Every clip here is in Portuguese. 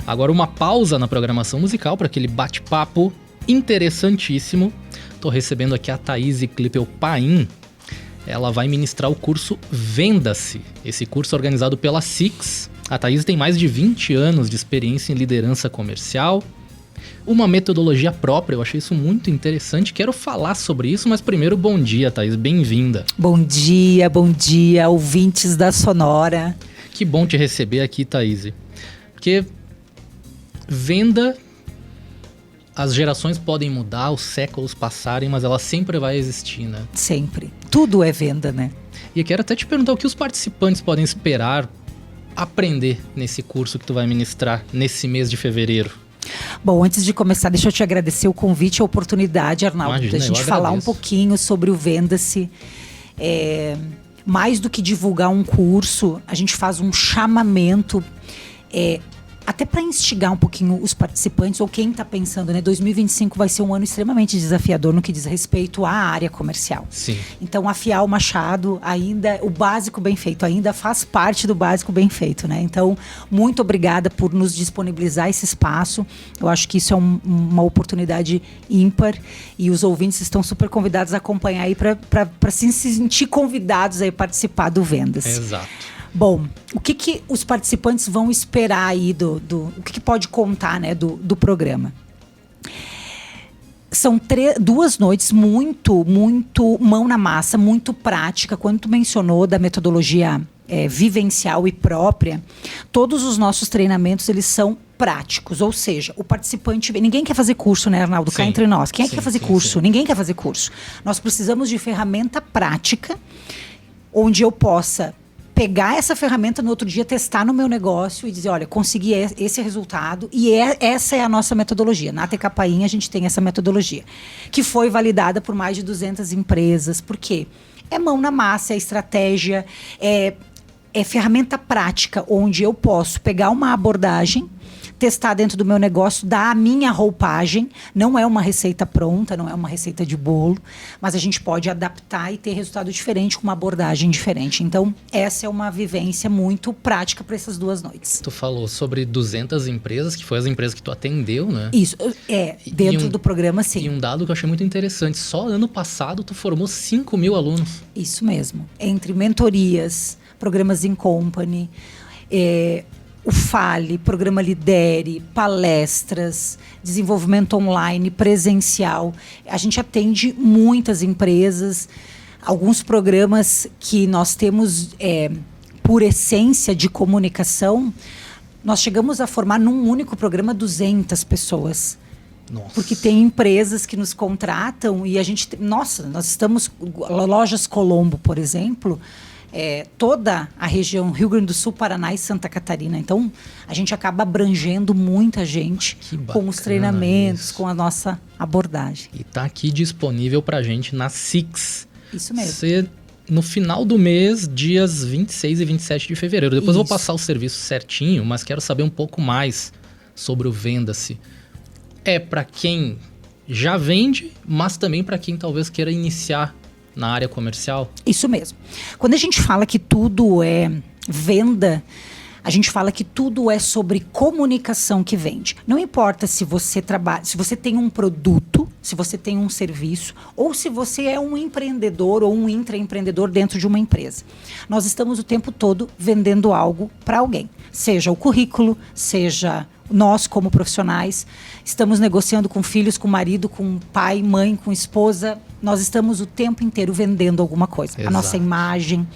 Agora uma pausa na programação musical para aquele bate-papo interessantíssimo. Tô recebendo aqui a Thaís Klippel Paim. Ela vai ministrar o curso Venda-se. Esse curso é organizado pela Six. A Thaís tem mais de 20 anos de experiência em liderança comercial. Uma metodologia própria, eu achei isso muito interessante. Quero falar sobre isso, mas primeiro, bom dia, Thaís. Bem-vinda. Bom dia, ouvintes da Sonora. Que bom te receber aqui, Thaís. Porque venda, as gerações podem mudar, os séculos passarem, mas ela sempre vai existir, né? Sempre. Tudo é venda, né? E eu quero até te perguntar o que os participantes podem esperar aprender nesse curso que tu vai ministrar nesse mês de fevereiro. Bom, antes de começar, deixa eu te agradecer o convite e a oportunidade, Arnaldo, Imagina, da gente falar um pouquinho sobre o Venda-se. Mais do que divulgar um curso, a gente faz um chamamento, até para instigar um pouquinho os participantes, ou quem está pensando, né? 2025 vai ser um ano extremamente desafiador no que diz respeito à área comercial. Sim. Então, afiar o machado, ainda, o básico bem feito, ainda faz parte do básico bem feito, né? Então, muito obrigada por nos disponibilizar esse espaço. Eu acho que isso é uma oportunidade ímpar e os ouvintes estão super convidados a acompanhar aí para se sentir convidados a participar do Vendas. Exato. Bom, o que os participantes vão esperar aí o que pode contar, né, do programa? São 2 noites muito mão na massa, muito prática. Quando tu mencionou da metodologia vivencial e própria, todos os nossos treinamentos, eles são práticos, ou seja, o participante... Ninguém quer fazer curso, né, Arnaldo? Cá entre nós. Quem é que quer fazer curso? Sim. Ninguém quer fazer curso. Nós precisamos de ferramenta prática, onde eu possa pegar essa ferramenta no outro dia, testar no meu negócio e dizer, olha, consegui esse resultado e essa é a nossa metodologia. Na TK Paim a gente tem essa metodologia, que foi validada por mais de 200 empresas. Por quê? É mão na massa, é estratégia, é ferramenta prática, onde eu posso pegar uma abordagem, testar dentro do meu negócio, dar a minha roupagem. Não é uma receita pronta, não é uma receita de bolo, mas a gente pode adaptar e ter resultado diferente com uma abordagem diferente. Então, essa é uma vivência muito prática para essas 2 noites. Tu falou sobre 200 empresas, que foi as empresas que tu atendeu, né? Isso, dentro do programa, sim. E um dado que eu achei muito interessante, só ano passado tu formou 5.000 alunos. Isso mesmo. Entre mentorias, programas in company, o Fale, programa Lidere, palestras, desenvolvimento online, presencial. A gente atende muitas empresas, alguns programas que nós temos por essência de comunicação, nós chegamos a formar num único programa 200 pessoas. Nossa. Porque tem empresas que nos contratam e a gente... Nós estamos... Lojas Colombo, por exemplo... toda a região Rio Grande do Sul, Paraná e Santa Catarina. Então, a gente acaba abrangendo muita gente com os treinamentos, com a nossa abordagem. E tá aqui disponível pra gente na Six. Isso mesmo. No final do mês, dias 26 e 27 de fevereiro. Depois eu vou passar o serviço certinho, mas quero saber um pouco mais sobre o Venda-se. É para quem já vende, mas também para quem talvez queira iniciar na área comercial? Isso mesmo. Quando a gente fala que tudo é venda, a gente fala que tudo é sobre comunicação que vende. Não importa se você trabalha, se você tem um produto, se você tem um serviço, ou se você é um empreendedor ou um intraempreendedor dentro de uma empresa. Nós estamos o tempo todo vendendo algo para alguém. Seja o currículo, seja nós como profissionais, estamos negociando com filhos, com marido, com pai, mãe, com esposa. Nós estamos o tempo inteiro vendendo alguma coisa. Exato. A nossa imagem.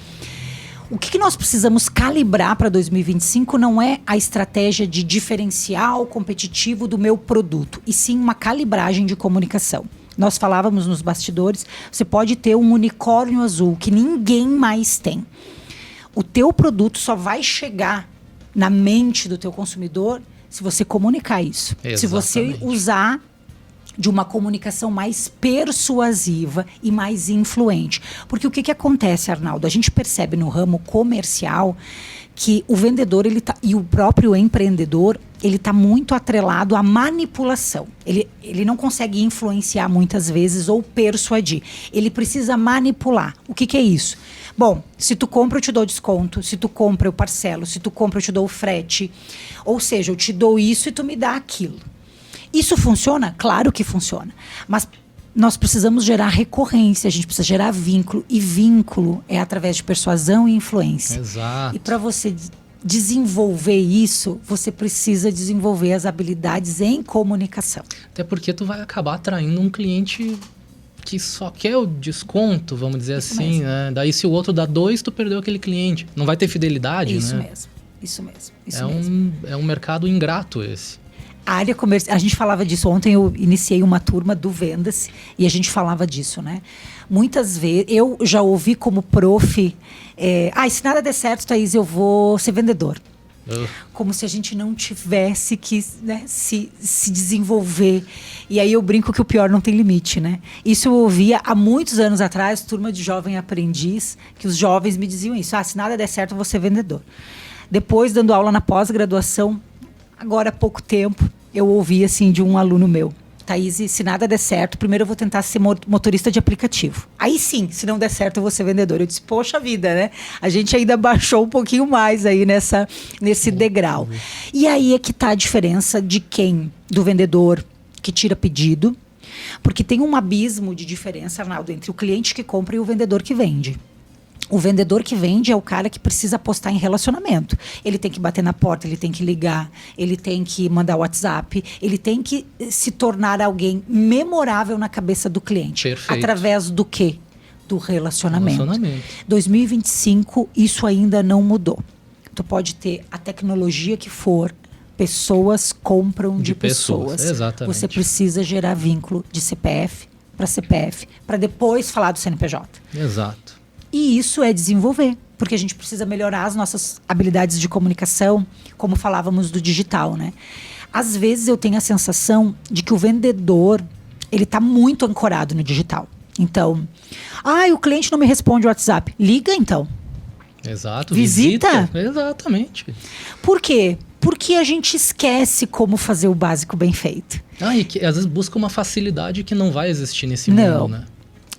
O que nós precisamos calibrar para 2025 não é a estratégia de diferencial competitivo do meu produto, e sim uma calibragem de comunicação. Nós falávamos nos bastidores, você pode ter um unicórnio azul que ninguém mais tem. O teu produto só vai chegar na mente do teu consumidor se você comunicar isso. Exatamente. Se você usar de uma comunicação mais persuasiva e mais influente. Porque o que acontece, Arnaldo? A gente percebe no ramo comercial que o vendedor e o próprio empreendedor, ele está muito atrelado à manipulação. Ele não consegue influenciar muitas vezes ou persuadir. Ele precisa manipular. O que é isso? Bom, se tu compra, eu te dou desconto. Se tu compra, eu parcelo. Se tu compra, eu te dou o frete. Ou seja, eu te dou isso e tu me dá aquilo. Isso funciona? Claro que funciona. Mas nós precisamos gerar recorrência, a gente precisa gerar vínculo. E vínculo é através de persuasão e influência. Exato. E para você desenvolver isso, você precisa desenvolver as habilidades em comunicação. Até porque tu vai acabar atraindo um cliente que só quer o desconto, vamos dizer isso assim, mesmo. Né? Daí se o outro dá 2, tu perdeu aquele cliente. Não vai ter fidelidade, isso né? Isso mesmo. É um mercado ingrato esse. A área comercial, a gente falava disso. Ontem eu iniciei uma turma do Vendas e a gente falava disso, né? Muitas vezes, eu já ouvi como prof, se nada der certo, Thaís, eu vou ser vendedor. Como se a gente não tivesse que, né, se desenvolver. E aí eu brinco que o pior não tem limite, né? Isso eu ouvia há muitos anos atrás, turma de jovem aprendiz, que os jovens me diziam isso. Se nada der certo, eu vou ser vendedor. Depois, dando aula na pós-graduação, agora há pouco tempo, eu ouvi assim de um aluno meu: Thaís, se nada der certo, primeiro eu vou tentar ser motorista de aplicativo. Aí sim, se não der certo, eu vou ser vendedor. Eu disse, poxa vida, né? A gente ainda baixou um pouquinho mais aí nesse degrau. E aí é que tá a diferença do vendedor que tira pedido, porque tem um abismo de diferença, Arnaldo, entre o cliente que compra e o vendedor que vende. O vendedor que vende é o cara que precisa apostar em relacionamento. Ele tem que bater na porta, ele tem que ligar, ele tem que mandar WhatsApp, ele tem que se tornar alguém memorável na cabeça do cliente. Perfeito. Através do quê? Do relacionamento. 2025, isso ainda não mudou. Tu pode ter a tecnologia que for, pessoas compram de pessoas. Exatamente. Você precisa gerar vínculo de CPF para CPF, para depois falar do CNPJ. Exato. E isso é desenvolver, porque a gente precisa melhorar as nossas habilidades de comunicação, como falávamos do digital, né? Às vezes eu tenho a sensação de que o vendedor, ele está muito ancorado no digital. Então, o cliente não me responde o WhatsApp. Liga, então. Exato. Visita. Exatamente. Por quê? Porque a gente esquece como fazer o básico bem feito. E que às vezes busca uma facilidade que não vai existir nesse mundo, né?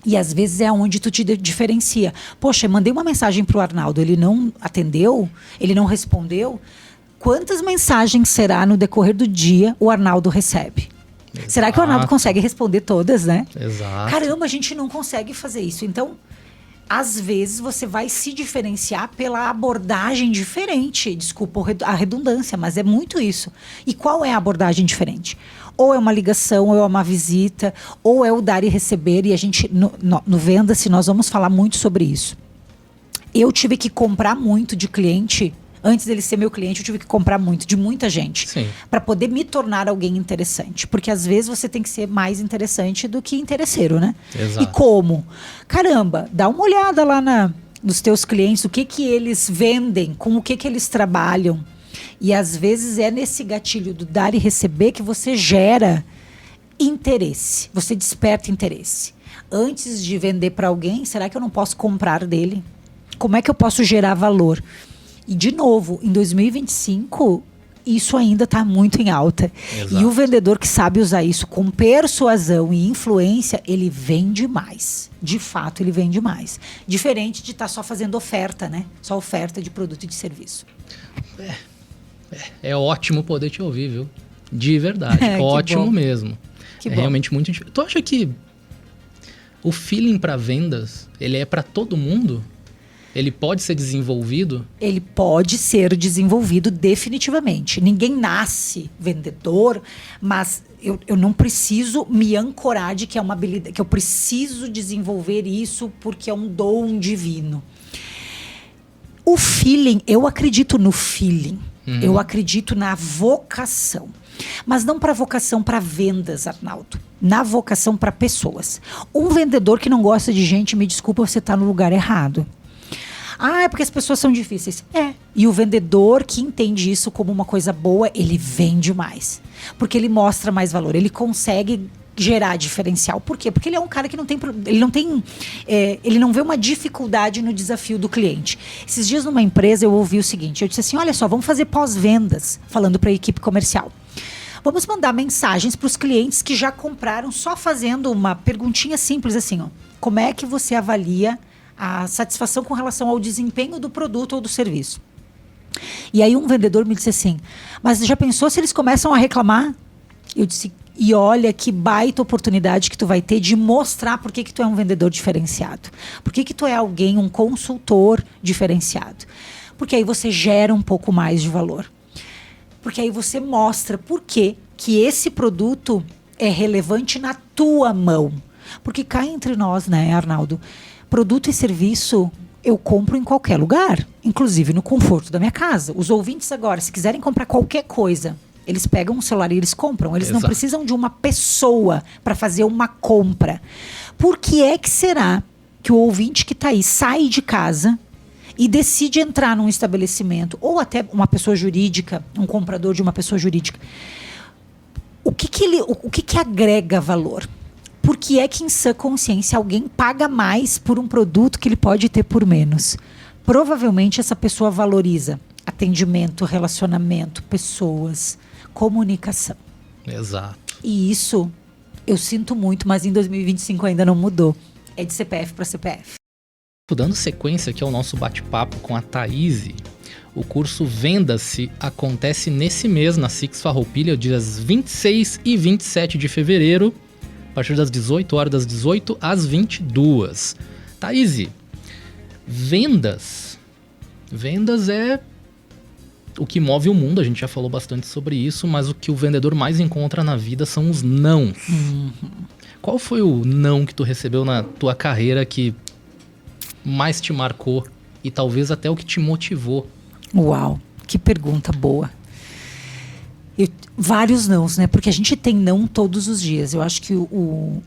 E às vezes é onde tu te diferencia. Poxa, eu mandei uma mensagem pro Arnaldo, ele não atendeu, ele não respondeu. Quantas mensagens será no decorrer do dia o Arnaldo recebe? Exato. Será que o Arnaldo consegue responder todas, né? Exato. Caramba, a gente não consegue fazer isso. Então, às vezes você vai se diferenciar pela abordagem diferente. Desculpa a redundância, mas é muito isso. E qual é a abordagem diferente? Ou é uma ligação, ou é uma visita, ou é o dar e receber. E a gente, no Venda-se, nós vamos falar muito sobre isso. Eu tive que comprar muito de cliente. Antes dele ser meu cliente, eu tive que comprar muito, de muita gente. Para poder me tornar alguém interessante. Porque às vezes você tem que ser mais interessante do que interesseiro, né? Exato. E como? Caramba, dá uma olhada lá nos teus clientes, o que eles vendem, com o que eles trabalham. E às vezes é nesse gatilho do dar e receber que você gera interesse. Você desperta interesse. Antes de vender para alguém, será que eu não posso comprar dele? Como é que eu posso gerar valor? E de novo, em 2025, isso ainda está muito em alta. Exato. E o vendedor que sabe usar isso com persuasão e influência, ele vende mais. De fato, ele vende mais. Diferente de estar só fazendo oferta, né? Só oferta de produto e de serviço. É ótimo poder te ouvir, viu? De verdade. Ótimo bom. Mesmo. Que é bom. Realmente muito difícil. Tu acha que o feeling para vendas, ele é para todo mundo? Ele pode ser desenvolvido? Ele pode ser desenvolvido definitivamente. Ninguém nasce vendedor, mas eu não preciso me ancorar de que é uma habilidade, que eu preciso desenvolver isso porque é um dom divino. O feeling, eu acredito no feeling. Eu acredito na vocação. Mas não para vocação para vendas, Arnaldo. Na vocação para pessoas. Um vendedor que não gosta de gente, me desculpa, você está no lugar errado. É porque as pessoas são difíceis. E o vendedor que entende isso como uma coisa boa, ele vende mais. Porque ele mostra mais valor. Ele consegue gerar diferencial. Por quê? Porque ele é um cara que ele não vê uma dificuldade no desafio do cliente. Esses dias numa empresa eu ouvi o seguinte, eu disse assim, olha só, vamos fazer pós-vendas, falando para a equipe comercial. Vamos mandar mensagens para os clientes que já compraram, só fazendo uma perguntinha simples assim, ó. Como é que você avalia a satisfação com relação ao desempenho do produto ou do serviço? E aí um vendedor me disse assim, mas já pensou se eles começam a reclamar? Eu disse, e olha que baita oportunidade que tu vai ter de mostrar por que tu é um vendedor diferenciado. Por que tu é alguém, um consultor diferenciado. Porque aí você gera um pouco mais de valor. Porque aí você mostra por que esse produto é relevante na tua mão. Porque cá entre nós, né, Arnaldo? Produto e serviço eu compro em qualquer lugar, inclusive no conforto da minha casa. Os ouvintes agora, se quiserem comprar qualquer coisa, eles pegam um celular e eles compram. Eles não precisam de uma pessoa para fazer uma compra. Por que é que será que o ouvinte que está aí sai de casa e decide entrar num estabelecimento, ou até uma pessoa jurídica, um comprador de uma pessoa jurídica? O que agrega valor? Por que é que, em sã consciência, alguém paga mais por um produto que ele pode ter por menos? Provavelmente essa pessoa valoriza atendimento, relacionamento, pessoas, comunicação. Exato. E isso, eu sinto muito, mas em 2025 ainda não mudou. É de CPF para CPF. Dando sequência aqui ao nosso bate-papo com a Thaís, o curso Venda-se acontece nesse mês na Six Farroupilha, dias 26 e 27 de fevereiro, a partir das 18 horas, das 18 às 22. Thaís, vendas é o que move o mundo, a gente já falou bastante sobre isso, mas o que o vendedor mais encontra na vida são os nãos. Qual foi o não que tu recebeu na tua carreira que mais te marcou e talvez até o que te motivou? Uau, que pergunta boa. Vários nãos, né? Porque a gente tem não todos os dias. Eu acho que o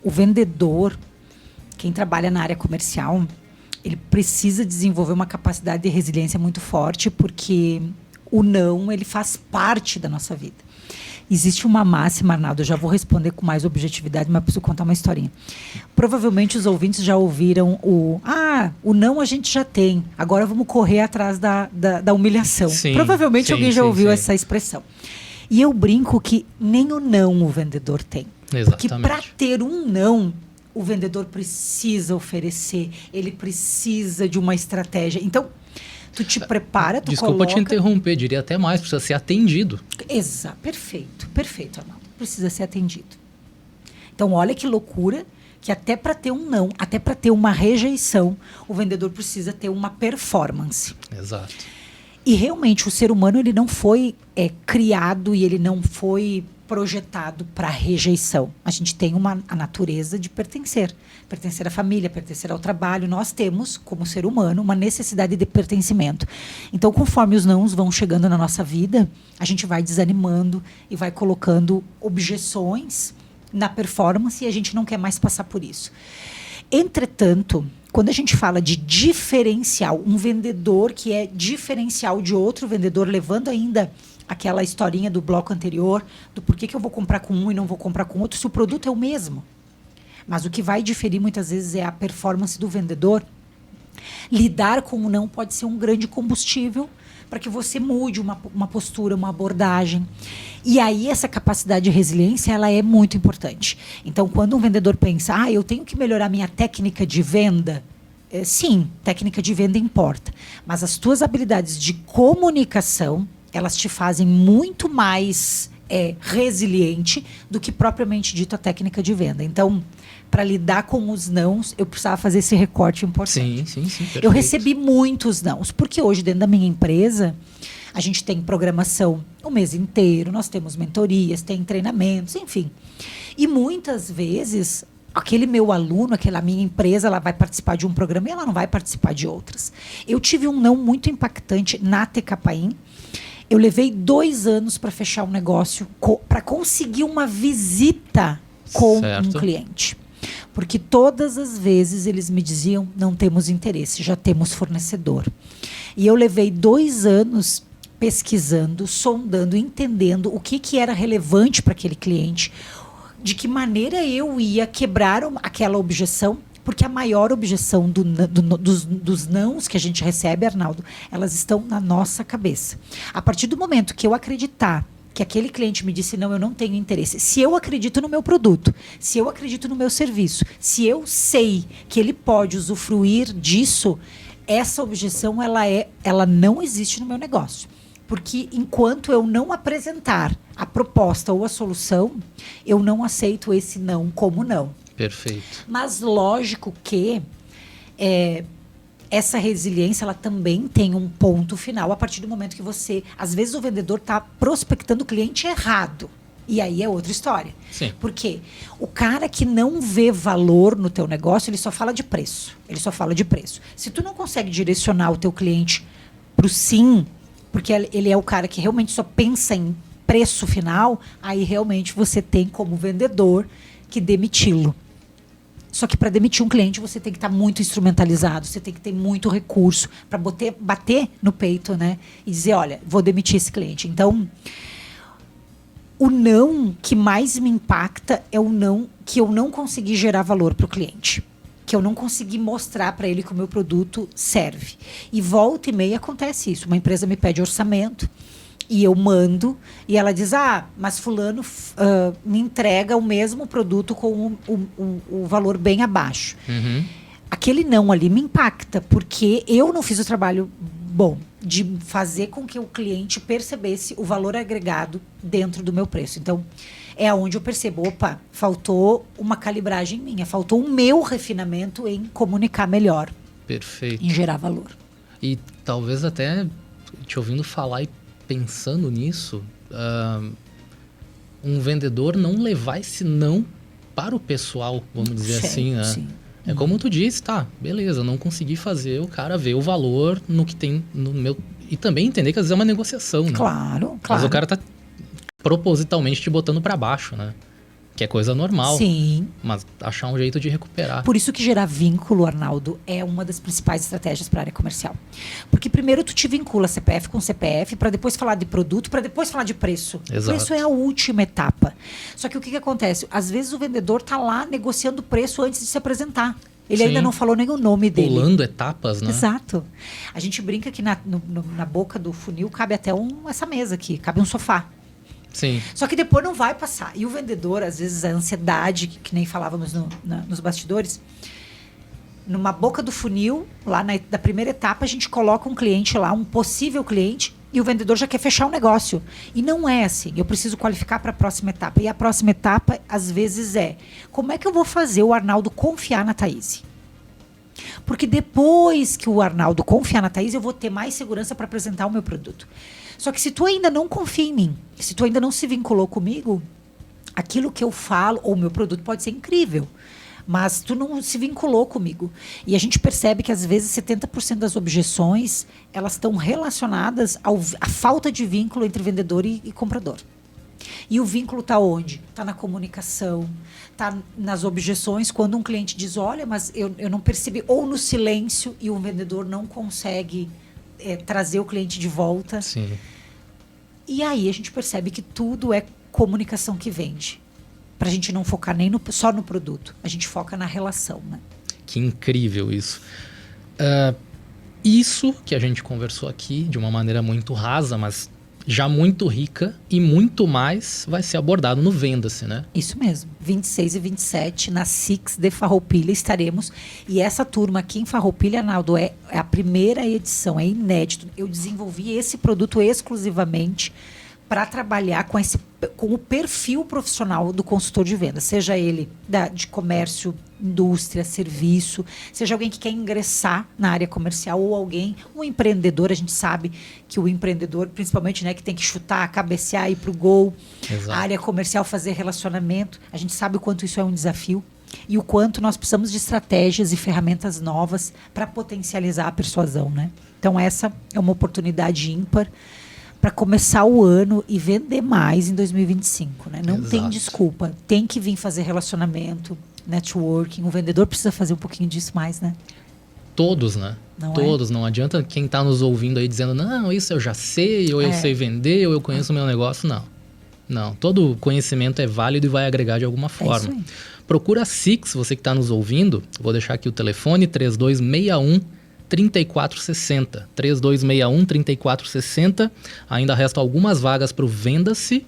vendedor, quem trabalha na área comercial, ele precisa desenvolver uma capacidade de resiliência muito forte, porque o não, ele faz parte da nossa vida. Existe uma máxima, Arnaldo, eu já vou responder com mais objetividade, mas preciso contar uma historinha. Provavelmente os ouvintes já ouviram o não a gente já tem, agora vamos correr atrás da humilhação. Sim, provavelmente alguém já ouviu essa expressão. E eu brinco que nem o não o vendedor tem. Exatamente. Porque para ter um não, o vendedor precisa oferecer, ele precisa de uma estratégia. Então, tu te prepara, tu Desculpa coloca... te interromper, diria até mais, precisa ser atendido. Exato, perfeito, Arnaldo. Precisa ser atendido. Então, olha que loucura, que até para ter um não, até para ter uma rejeição, o vendedor precisa ter uma performance. Exato. E realmente o ser humano ele não foi criado e ele não foi projetado para rejeição. A gente tem a natureza de pertencer à família, pertencer ao trabalho. Nós temos, como ser humano, uma necessidade de pertencimento. Então, conforme os nãos vão chegando na nossa vida, a gente vai desanimando e vai colocando objeções na performance e a gente não quer mais passar por isso. Entretanto, quando a gente fala de diferencial, um vendedor que é diferencial de outro vendedor, levando ainda aquela historinha do bloco anterior, do porquê que eu vou comprar com um e não vou comprar com outro, se o produto é o mesmo. Mas o que vai diferir muitas vezes é a performance do vendedor. Lidar com o não pode ser um grande combustível para que você mude uma postura, uma abordagem. E aí essa capacidade de resiliência ela é muito importante. Então, quando um vendedor pensa, eu tenho que melhorar minha técnica de venda, sim, técnica de venda importa. Mas as tuas habilidades de comunicação, elas te fazem muito mais resiliente do que propriamente dito a técnica de venda. Então, para lidar com os nãos, eu precisava fazer esse recorte importante. Sim, perfeito. Eu recebi muitos nãos, porque hoje dentro da minha empresa, a gente tem programação o mês inteiro, nós temos mentorias, tem treinamentos, enfim. E muitas vezes, aquele meu aluno, aquela minha empresa, ela vai participar de um programa e ela não vai participar de outras. Eu tive um não muito impactante na TK Paim. Eu levei 2 anos para fechar um negócio, para conseguir uma visita com um cliente. Porque todas as vezes eles me diziam, não temos interesse, já temos fornecedor. E eu levei 2 anos pesquisando, sondando, entendendo o que era relevante para aquele cliente, de que maneira eu ia quebrar aquela objeção, porque a maior objeção dos nãos que a gente recebe, Arnaldo, elas estão na nossa cabeça. A partir do momento que eu acreditar que aquele cliente me disse, não, eu não tenho interesse. Se eu acredito no meu produto, se eu acredito no meu serviço, se eu sei que ele pode usufruir disso, essa objeção, ela não existe no meu negócio. Porque enquanto eu não apresentar a proposta ou a solução, eu não aceito esse não como não. Perfeito. Mas lógico que essa resiliência, ela também tem um ponto final a partir do momento que você... Às vezes o vendedor está prospectando o cliente errado. E aí é outra história. Sim. Porque o cara que não vê valor no teu negócio, ele só fala de preço. Ele só fala de preço. Se tu não consegue direcionar o teu cliente para o sim, porque ele é o cara que realmente só pensa em preço final, aí realmente você tem como vendedor que demiti-lo. Só que para demitir um cliente, você tem que estar muito instrumentalizado, você tem que ter muito recurso para bater no peito, né? E dizer, olha, vou demitir esse cliente. Então, o não que mais me impacta é o não que eu não consegui gerar valor para o cliente. Que eu não consegui mostrar para ele que o meu produto serve. E volta e meia acontece isso. Uma empresa me pede orçamento e eu mando e ela diz, mas fulano me entrega o mesmo produto com o valor bem abaixo. Uhum. Aquele não ali me impacta, porque eu não fiz o trabalho bom de fazer com que o cliente percebesse o valor agregado dentro do meu preço. Então, é onde eu percebo, opa, faltou uma calibragem minha, faltou o meu refinamento em comunicar melhor. Perfeito. Em gerar valor. E talvez até te ouvindo falar e pensando nisso, um vendedor não levar esse não para o pessoal, vamos dizer assim, né? Sim. É como tu disse, tá, beleza, não consegui fazer o cara ver o valor no que tem no meu... E também entender que às vezes é uma negociação, né? Claro. Mas o cara tá propositalmente te botando para baixo, né? Que é coisa normal. Sim. Mas achar um jeito de recuperar. Por isso que gerar vínculo, Arnaldo, é uma das principais estratégias para a área comercial. Porque primeiro tu te vincula CPF com CPF, para depois falar de produto, para depois falar de preço. Exato. O preço é a última etapa. Só que o que acontece? Às vezes o vendedor tá lá negociando o preço antes de se apresentar. Ele ainda não falou nem o nome dele. Pulando etapas, né? Exato. A gente brinca que na boca do funil cabe até essa mesa aqui, cabe um sofá. Sim. Só que depois não vai passar. E o vendedor, às vezes, a ansiedade, que nem falávamos nos bastidores, numa boca do funil, lá da primeira etapa, a gente coloca um cliente lá, um possível cliente, e o vendedor já quer fechar o negócio. E não é assim. Eu preciso qualificar para a próxima etapa. E a próxima etapa, às vezes, como é que eu vou fazer o Arnaldo confiar na Thaís? Porque depois que o Arnaldo confiar na Thaís, eu vou ter mais segurança para apresentar o meu produto. Só que se tu ainda não confia em mim, se tu ainda não se vinculou comigo, aquilo que eu falo, ou o meu produto pode ser incrível, mas tu não se vinculou comigo. E a gente percebe que às vezes 70% das objeções, elas estão relacionadas à falta de vínculo entre vendedor e comprador. E o vínculo está onde? Está na comunicação, está nas objeções, quando um cliente diz, olha, mas eu não percebi, ou no silêncio e o vendedor não consegue trazer o cliente de volta. Sim. E aí a gente percebe que tudo é comunicação que vende. Para a gente não focar nem só no produto, a gente foca na relação, né? Que incrível isso. Isso que a gente conversou aqui de uma maneira muito rasa, mas já muito rica, e muito mais vai ser abordado no Venda-se, né? Isso mesmo. 26 e 27, na Six de Farroupilha estaremos. E essa turma aqui em Farroupilha, Arnaldo, é a primeira edição, é inédito. Eu desenvolvi esse produto exclusivamente para trabalhar com o perfil profissional do consultor de venda, seja ele de comércio, indústria, serviço, seja alguém que quer ingressar na área comercial ou um empreendedor. A gente sabe que o empreendedor, principalmente, né, que tem que chutar, cabecear, ir para o gol, Exato. A área comercial, fazer relacionamento, a gente sabe o quanto isso é um desafio e o quanto nós precisamos de estratégias e ferramentas novas para potencializar a persuasão, né? Então essa é uma oportunidade ímpar para começar o ano e vender mais em 2025, né? Não Exato. tem desculpa. Tem que vir fazer relacionamento, networking. O vendedor precisa fazer um pouquinho disso mais, né? Todos, né? Não Todos. Não adianta quem está nos ouvindo aí dizendo, não, isso eu já sei, ou eu sei vender, ou eu conheço o meu negócio. Não. Não, todo conhecimento é válido e vai agregar de alguma forma. isso aí. Procura a Six, você que está nos ouvindo. Vou deixar aqui o telefone, 3261-3460. 3261-3460. Ainda restam algumas vagas para o Venda-se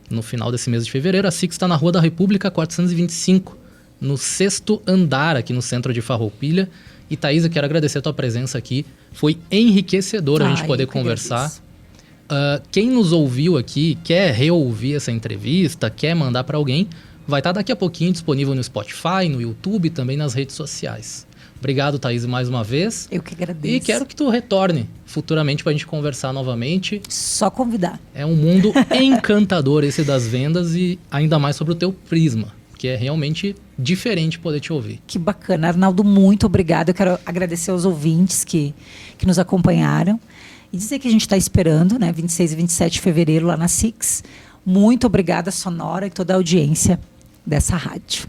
no final desse mês de fevereiro. A Six está na Rua da República, 425, no 6º andar, aqui no centro de Farroupilha. E, Thaís, eu quero agradecer a tua presença aqui. Foi enriquecedor a gente poder conversar. Quem nos ouviu aqui, quer reouvir essa entrevista, quer mandar para alguém, vai estar daqui a pouquinho disponível no Spotify, no YouTube e também nas redes sociais. Obrigado, Thaís, mais uma vez. Eu que agradeço. E quero que tu retorne futuramente para a gente conversar novamente. Só convidar. É um mundo encantador esse das vendas e ainda mais sobre o teu prisma, que é realmente diferente poder te ouvir. Que bacana. Arnaldo, muito obrigado. Eu quero agradecer aos ouvintes que nos acompanharam. E dizer que a gente está esperando, né? 26 e 27 de fevereiro lá na Six. Muito obrigada, Sonora, e toda a audiência dessa rádio.